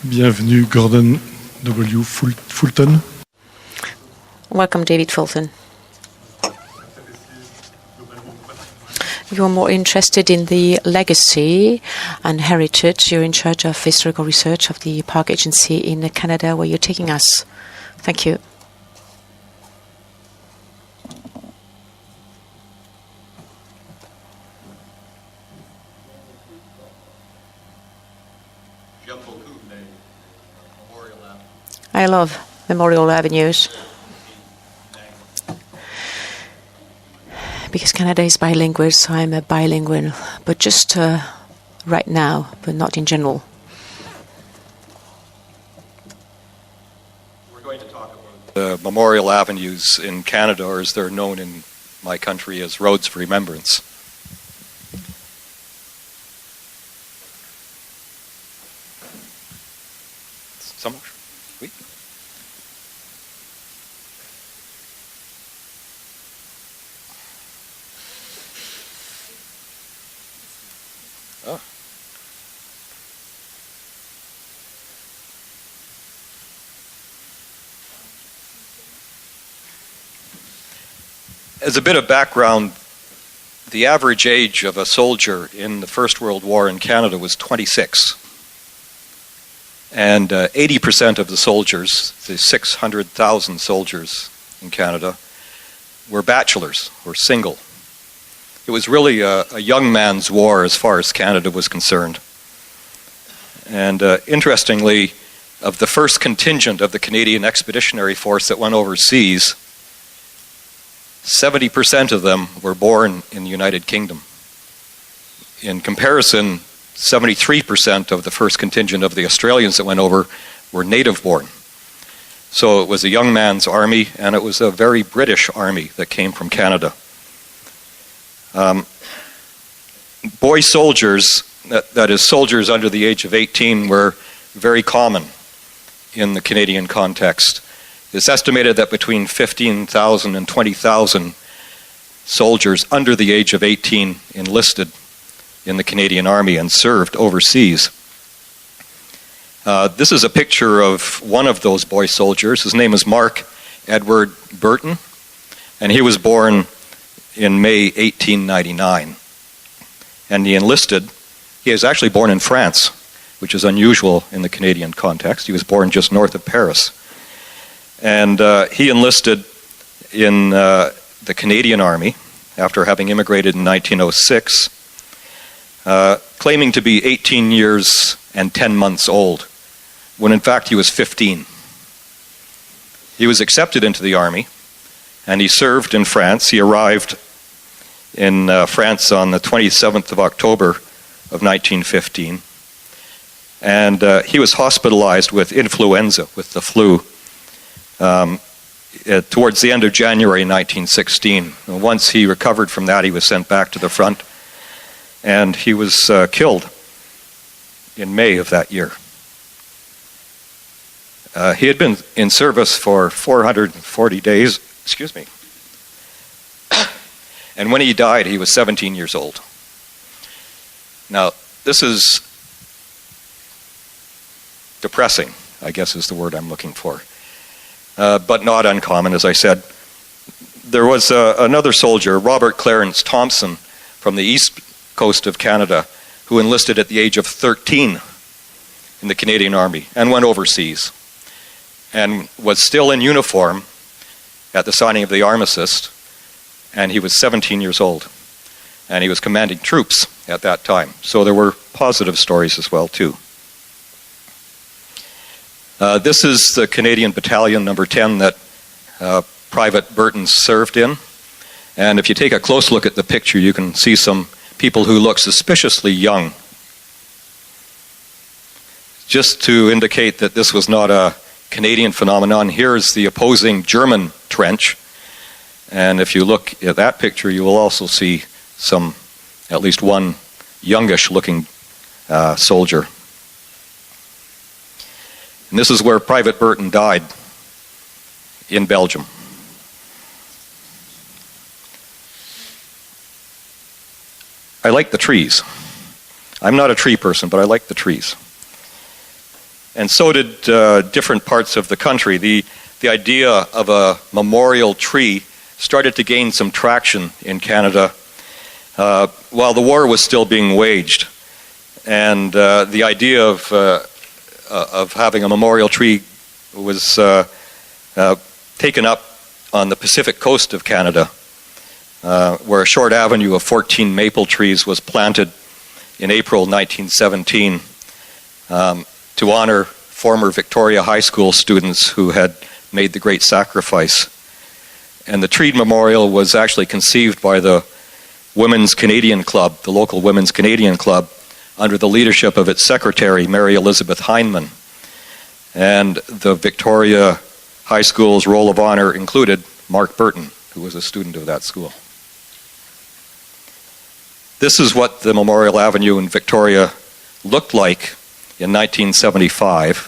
Bienvenue Gordon W. Fulton. Welcome, David Fulton. You're more interested in the legacy and heritage. You're in charge of historical research of the Park Agency in Canada, where you're taking us. Thank you. I love Memorial Avenues because Canada is bilingual, so I'm a bilingual, but just right now, but not in general. We're going to talk about the Memorial Avenues in Canada, or as they're known in my country as Roads of Remembrance. Some oui. Oh. As a bit of background, the average age of a soldier in the First World War in Canada was 26. And 80% of the soldiers, the 600,000 soldiers in Canada, were bachelors, or single. It was really a young man's war as far as Canada was concerned. And interestingly, of the first contingent of the Canadian Expeditionary Force that went overseas, 70% of them were born in the United Kingdom. In comparison, 73% of the first contingent of the Australians that went over were native-born. So it was a young man's army, and it was a very British army that came from Canada. Boy soldiers, that is soldiers under the age of 18, were very common in the Canadian context. It's estimated that between 15,000 and 20,000 soldiers under the age of 18 enlisted in the Canadian Army and served overseas. This is a picture of one of those boy soldiers. His name is Mark Edward Burton, and he was born in May 1899. And he enlisted. He was actually born in France, which is unusual in the Canadian context. He was born just north of Paris. And he enlisted in the Canadian Army after having immigrated in 1906. Claiming to be 18 years and 10 months old, when in fact he was 15. He was accepted into the army, and he served in France. He arrived in France on the 27th of October of 1915, and he was hospitalized with influenza, with the flu, towards the end of January 1916. And once he recovered from that, he was sent back to the front, and he was killed in May of that year. He had been in service for 440 days, and when he died, he was 17 years old. Now, this is depressing, I guess is the word I'm looking for, but not uncommon, as I said. There was another soldier, Robert Clarence Thompson, from the East Coast of Canada, who enlisted at the age of 13 in the Canadian Army and went overseas and was still in uniform at the signing of the armistice, and he was 17 years old, and he was commanding troops at that time. So there were positive stories as well too. This is the Canadian Battalion number 10 that Private Burton served in, and if you take a close look at the picture, you can see some people who look suspiciously young, just to indicate that this was not a Canadian phenomenon. Here is the opposing German trench, and if you look at that picture, you will also see at least one youngish looking soldier. And this is where Private Burton died, in Belgium. I like the trees. I'm not a tree person, but I like the trees. And so did different parts of the country. The idea of a memorial tree started to gain some traction in Canada while the war was still being waged. And the idea of having a memorial tree was taken up on the Pacific coast of Canada, where a short avenue of 14 maple trees was planted in April 1917 to honor former Victoria High School students who had made the great sacrifice. And the tree memorial was actually conceived by the Women's Canadian Club, the local Women's Canadian Club, under the leadership of its secretary, Mary Elizabeth Heineman. And the Victoria High School's Roll of Honor included Mark Burton, who was a student of that school. This is what the Memorial Avenue in Victoria looked like in 1975.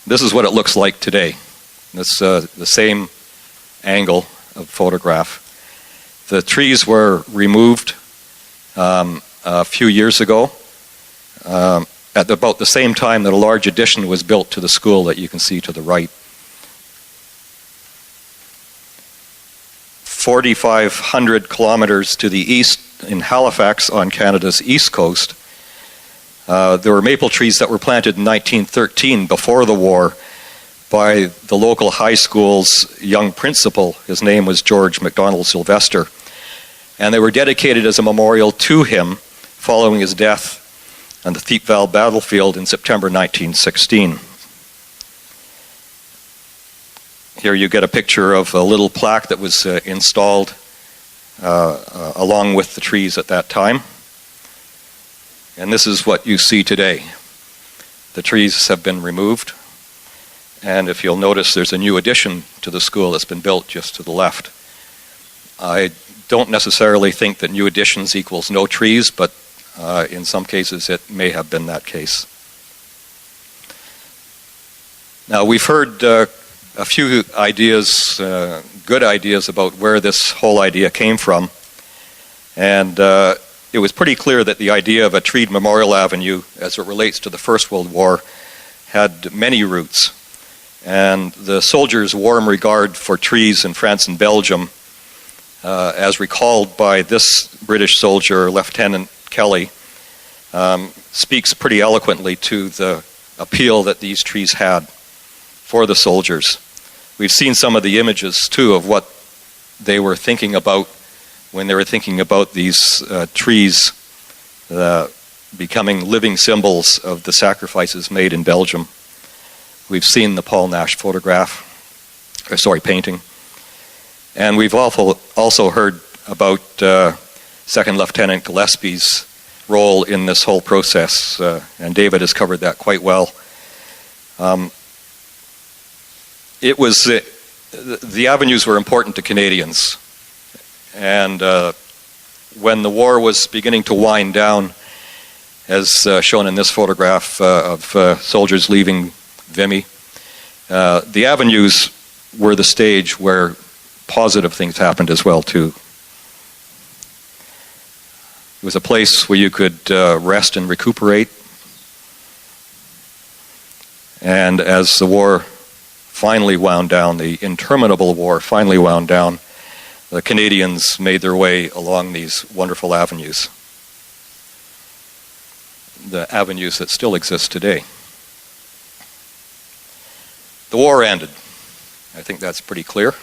This is what it looks like today. This the same angle of photograph. The trees were removed a few years ago at about the same time that a large addition was built to the school that you can see to the right. 4,500 kilometers to the east in Halifax on Canada's east coast, there were maple trees that were planted in 1913 before the war by the local high school's young principal. His name was George MacDonald Sylvester. And they were dedicated as a memorial to him following his death on the Thiepval battlefield in September 1916. Here you get a picture of a little plaque that was installed along with the trees at that time. And this is what you see today. The trees have been removed. And if you'll notice, there's a new addition to the school that's been built just to the left. I don't necessarily think that new additions equals no trees, but in some cases it may have been that case. Now we've heard a few ideas, good ideas about where this whole idea came from. And it was pretty clear that the idea of a treed memorial avenue as it relates to the First World War had many roots. And the soldiers' warm regard for trees in France and Belgium, as recalled by this British soldier, Lieutenant Kelly, speaks pretty eloquently to the appeal that these trees had for the soldiers. We've seen some of the images, too, of what they were thinking about when they were thinking about these trees becoming living symbols of the sacrifices made in Belgium. We've seen the Paul Nash painting. And we've also heard about Second Lieutenant Gillespie's role in this whole process, and David has covered that quite well. The avenues were important to Canadians, and when the war was beginning to wind down, as shown in this photograph of soldiers leaving Vimy, the avenues were the stage where positive things happened as well too. It was a place where you could rest and recuperate. And as the war finally wound down, the interminable war finally wound down, the Canadians made their way along these wonderful avenues. The avenues that still exist today. The war ended. I think that's pretty clear.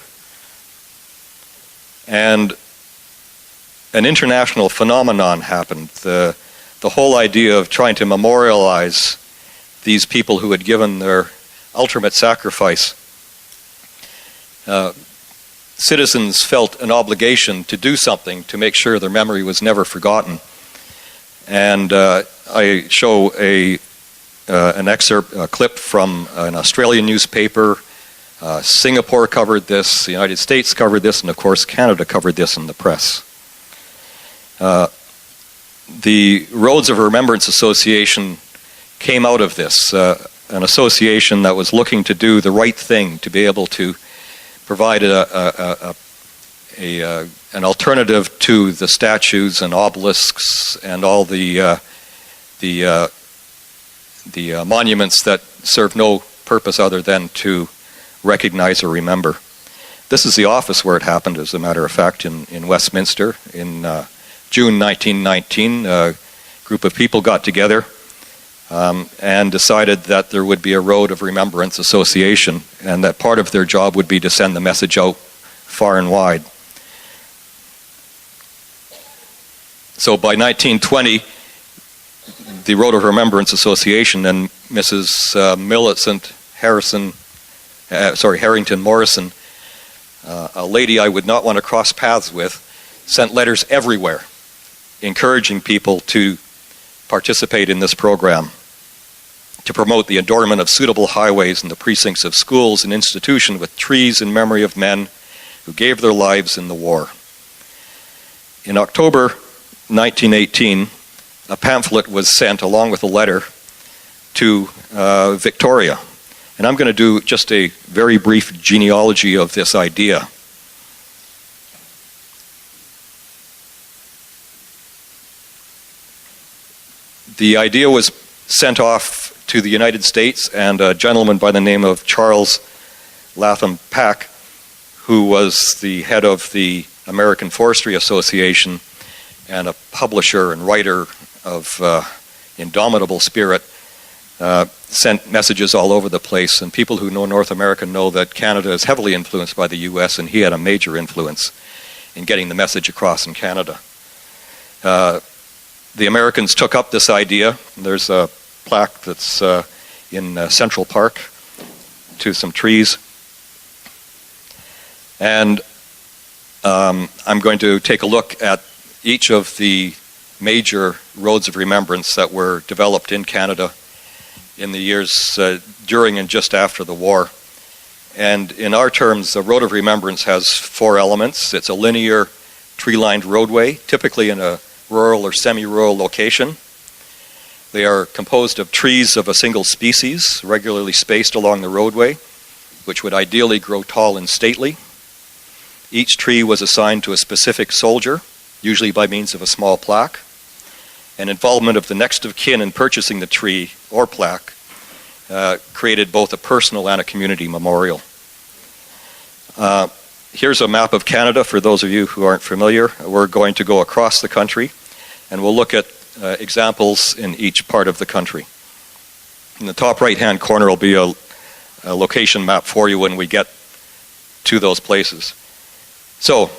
And an international phenomenon happened. The whole idea of trying to memorialize these people who had given their ultimate sacrifice. Citizens felt an obligation to do something to make sure their memory was never forgotten. And I show an excerpt, a clip from an Australian newspaper. Singapore covered this, the United States covered this, and of course Canada covered this in the press. The Roads of Remembrance Association came out of this, an association that was looking to do the right thing, to be able to provide an alternative to the statues and obelisks and all the monuments that serve no purpose other than to recognize or remember. This is the office where it happened, as a matter of fact, in Westminster. In June 1919, a group of people got together and decided that there would be a Road of Remembrance Association, and that part of their job would be to send the message out far and wide. So by 1920, the Road of Remembrance Association and Mrs. Millicent Harrington Morrison, a lady I would not want to cross paths with, sent letters everywhere encouraging people to participate in this program, to promote the adornment of suitable highways in the precincts of schools and institutions with trees in memory of men who gave their lives in the war. In October 1918, a pamphlet was sent along with a letter to Victoria. And I'm going to do just a very brief genealogy of this idea. The idea was sent off to the United States, and a gentleman by the name of Charles Latham Pack, who was the head of the American Forestry Association and a publisher and writer of indomitable spirit, sent messages all over the place, and people who know North America know that Canada is heavily influenced by the US, and he had a major influence in getting the message across in Canada. The Americans took up this idea. There's a plaque that's in Central Park to some trees. And I'm going to take a look at each of the major roads of remembrance that were developed in Canada in the years during and just after the war. And in our terms, the Road of Remembrance has four elements. It's a linear tree-lined roadway, typically in a rural or semi-rural location. They are composed of trees of a single species, regularly spaced along the roadway, which would ideally grow tall and stately. Each tree was assigned to a specific soldier, usually by means of a small plaque. And involvement of the next of kin in purchasing the tree or plaque created both a personal and a community memorial. Here's a map of Canada for those of you who aren't familiar. We're going to go across the country, and we'll look at examples in each part of the country. In the top right-hand corner will be a location map for you when we get to those places. So,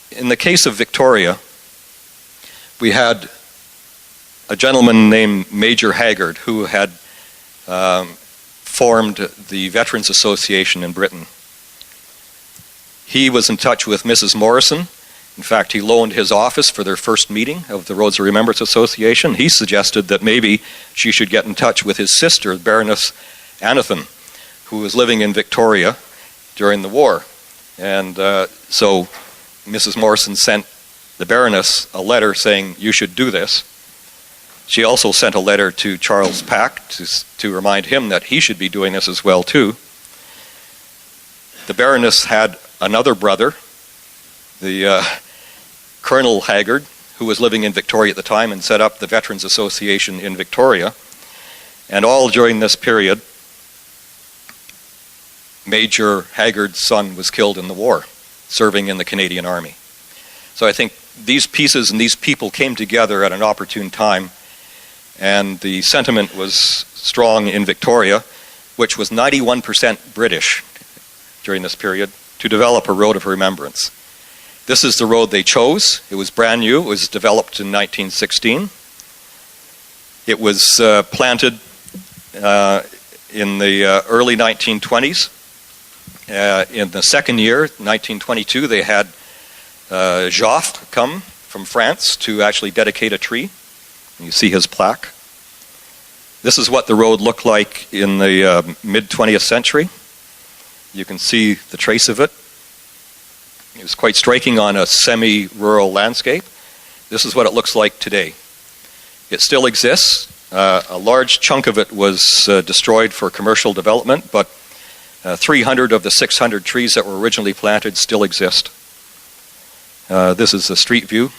in the case of Victoria, we had a gentleman named Major Haggard who had formed the Veterans Association in Britain. He was in touch with Mrs. Morrison. In fact, he loaned his office for their first meeting of the Roads of Remembrance Association. He suggested that maybe she should get in touch with his sister, Baroness Anathan, who was living in Victoria during the war. And so Mrs. Morrison sent the Baroness a letter saying, "You should do this." She also sent a letter to Charles Pack to remind him that he should be doing this as well too. The Baroness had another brother, the Colonel Haggard, who was living in Victoria at the time and set up the Veterans Association in Victoria. And all during this period, Major Haggard's son was killed in the war, serving in the Canadian Army. So I think these pieces and these people came together at an opportune time, and the sentiment was strong in Victoria, which was 91% British during this period, to develop a road of remembrance. This is the road they chose. It was brand new. It was developed in 1916. It was planted in the early 1920s. In the second year, 1922, they had Joffre come from France to actually dedicate a tree. You see his plaque. This is what the road looked like in the mid-20th century. You can see the trace of it. It was quite striking on a semi-rural landscape. This is what it looks like today. It still exists. A large chunk of it was destroyed for commercial development, but 300 of the 600 trees that were originally planted still exist. This is a street view.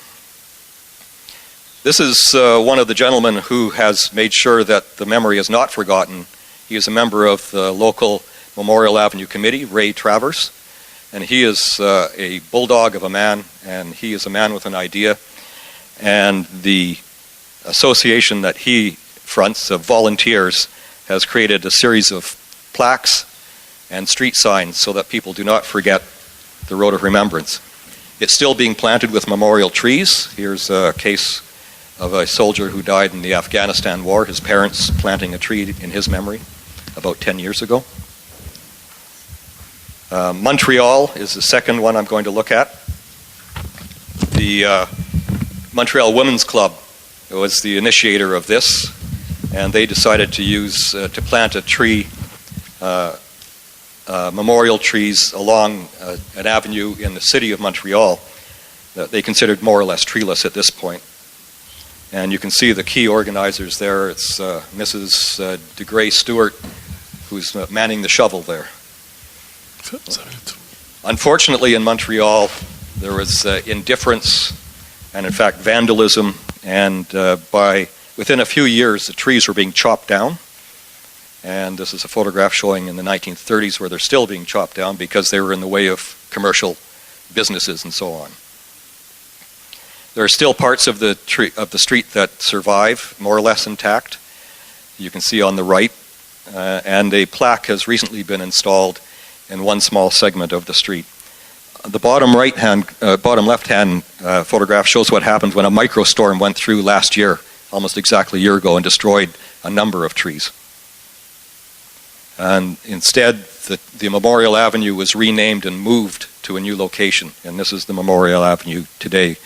This is one of the gentlemen who has made sure that the memory is not forgotten. He is a member of the local Memorial Avenue Committee, Ray Travers, and he is a bulldog of a man, and he is a man with an idea. And the association that he fronts of volunteers has created a series of plaques and street signs so that people do not forget the Road of Remembrance. It's still being planted with memorial trees. Here's a case of a soldier who died in the Afghanistan war, his parents planting a tree in his memory about 10 years ago. Montreal is the second one I'm going to look at. The Montreal Women's Club was the initiator of this, and they decided to plant a tree, memorial trees along an avenue in the city of Montreal that they considered more or less treeless at this point. And you can see the key organizers there. It's Mrs. DeGray Stewart, who's manning the shovel there. Unfortunately, in Montreal, there was indifference and, in fact, vandalism. And within a few years, the trees were being chopped down. And this is a photograph showing in the 1930s where they're still being chopped down because they were in the way of commercial businesses and so on. There are still parts of the street that survive, more or less intact. You can see on the right, and a plaque has recently been installed in one small segment of the street. The bottom left-hand photograph shows what happened when a microstorm went through last year, almost exactly a year ago, and destroyed a number of trees. And instead, the Memorial Avenue was renamed and moved to a new location, and this is the Memorial Avenue today.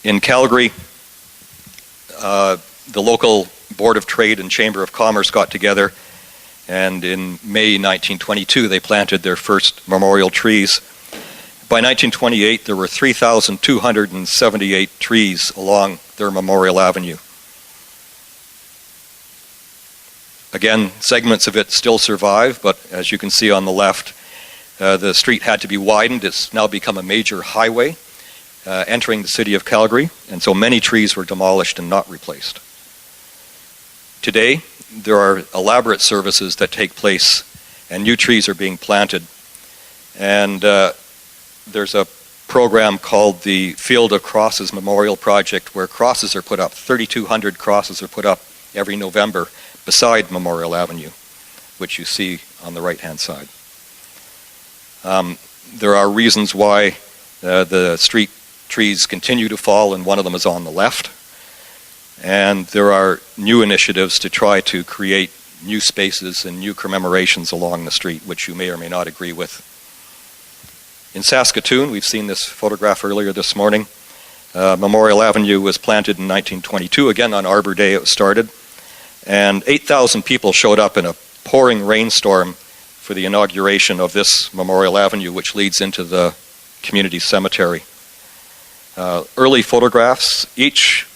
In Calgary, the local Board of Trade and Chamber of Commerce got together, and in May 1922 they planted their first memorial trees. By 1928 there were 3,278 trees along their Memorial Avenue. Again, segments of it still survive, but as you can see on the left, the street had to be widened. It's now become a major highway entering the city of Calgary, and so many trees were demolished and not replaced. Today, there are elaborate services that take place, and new trees are being planted. And there's a program called the Field of Crosses Memorial Project, where crosses are put up. 3,200 crosses are put up every November beside Memorial Avenue, which you see on the right-hand side. There are reasons why the street trees continue to fall, and one of them is on the left. And there are new initiatives to try to create new spaces and new commemorations along the street, which you may or may not agree with. In Saskatoon, we've seen this photograph earlier this morning. Memorial Avenue was planted in 1922. Again, on Arbor Day it was started. And 8,000 people showed up in a pouring rainstorm for the inauguration of this Memorial Avenue, which leads into the community cemetery. Early photographs, each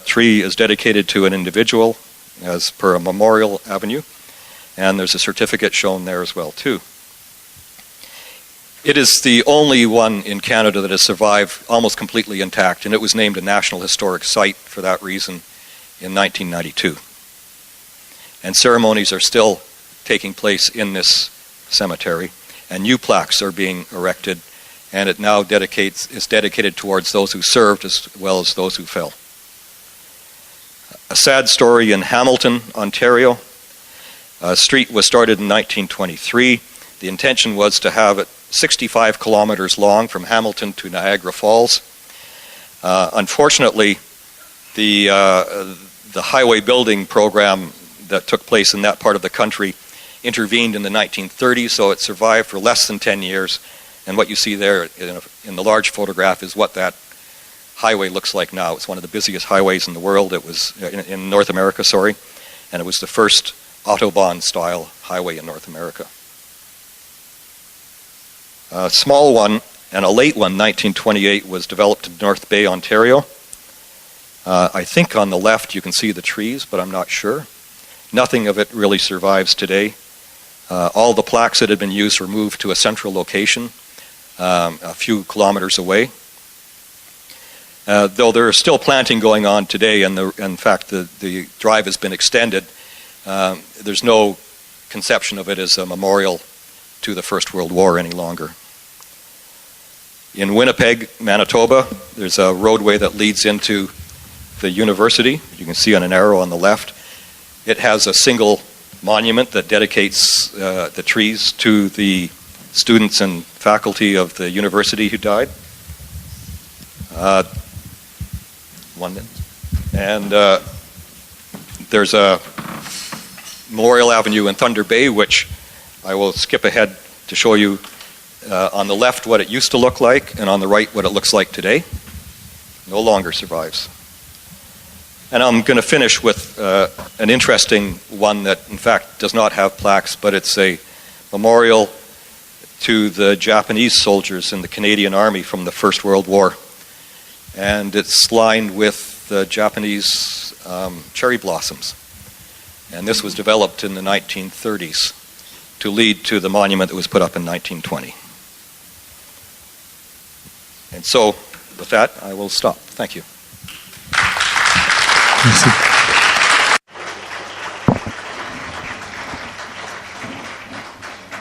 tree is dedicated to an individual as per a Memorial Avenue, and there's a certificate shown there as well too. It is the only one in Canada that has survived almost completely intact, and it was named a National Historic Site for that reason in 1992. And ceremonies are still taking place in this cemetery, and new plaques are being erected, and it now is dedicated towards those who served as well as those who fell. A sad story in Hamilton, Ontario. A street was started in 1923. The intention was to have it 65 kilometers long from Hamilton to Niagara Falls. Unfortunately, the highway building program that took place in that part of the country intervened in the 1930s, so it survived for less than 10 years. And what you see there in the large photograph is what that highway looks like now. It's one of the busiest highways in the world. It was in North America, sorry, and it was the first Autobahn-style highway in North America. A small one and a late one, 1928, was developed in North Bay, Ontario. I think on the left you can see the trees, but I'm not sure. Nothing of it really survives today. All the plaques that had been used were moved to a central location a few kilometers away. Though there is still planting going on today, and in fact the drive has been extended, there's no conception of it as a memorial to the First World War any longer. In Winnipeg, Manitoba, there's a roadway that leads into the university. You can see on an arrow on the left. It has a single monument that dedicates the trees to the students and faculty of the university who died. And there's a Memorial Avenue in Thunder Bay, which I will skip ahead to show you on the left what it used to look like, and on the right what it looks like today. No longer survives. And I'm going to finish with an interesting one that in fact does not have plaques, but it's a memorial to the Japanese soldiers in the Canadian Army from the First World War. And it's lined with the Japanese cherry blossoms. And this was developed in the 1930s to lead to the monument that was put up in 1920. And so, with that, I will stop. Thank you. Merci.